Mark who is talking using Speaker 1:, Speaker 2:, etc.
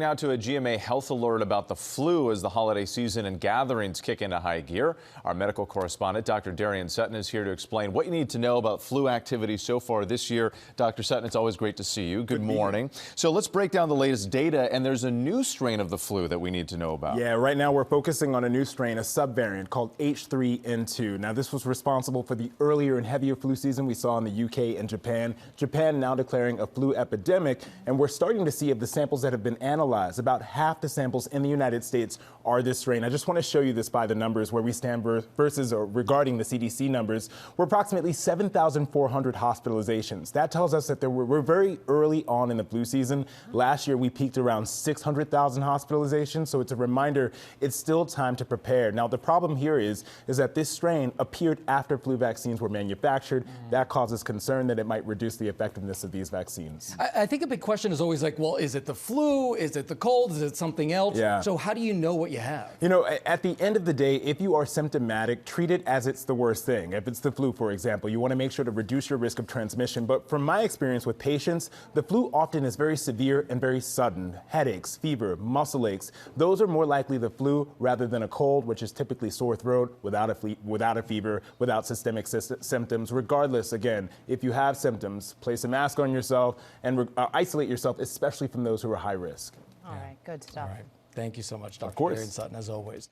Speaker 1: Now to a GMA health alert about the flu as the holiday season and gatherings kick into high gear. Our medical correspondent, Dr. Darien Sutton, is here to explain what you need to know about flu activity so far this year. Dr. Sutton, it's always great to see you. Good morning. So let's break down the latest data, and there's a new strain of the flu that we need to know about.
Speaker 2: Yeah, right now we're focusing on a new strain, a subvariant called H3N2. Now, this was responsible for the earlier and heavier flu season we saw in the UK and Japan. Japan now declaring a flu epidemic, and we're starting to see of the samples that have been analyzed, about half the samples in the United States are this strain. I just want to show you this by the numbers where we stand versus or regarding the CDC numbers. We're approximately 7,400 hospitalizations. That tells us that we're very early on in the flu season. Last year, we peaked around 600,000 hospitalizations. So it's a reminder it's still time to prepare. Now, the problem here is that this strain appeared after flu vaccines were manufactured. That causes concern that it might reduce the effectiveness of these vaccines.
Speaker 3: I think a big question is always like, well, is it the flu? Is it the cold? Is it something else?
Speaker 2: Yeah.
Speaker 3: So how do you know what you have?
Speaker 2: You know, at the end of the day, if you are symptomatic, treat it as it's the worst thing. If it's the flu, for example, you want to make sure to reduce your risk of transmission. But from my experience with patients, the flu often is very severe and very sudden. Headaches, fever, muscle aches, those are more likely the flu rather than a cold, which is typically sore throat without a fever, without systemic symptoms. Regardless, again, if you have symptoms, place a mask on yourself and isolate yourself, especially from those who are high risk.
Speaker 4: All right, good stuff.
Speaker 3: All right. Thank you so much, Dr.
Speaker 2: Of course.
Speaker 3: Darien Sutton, as always.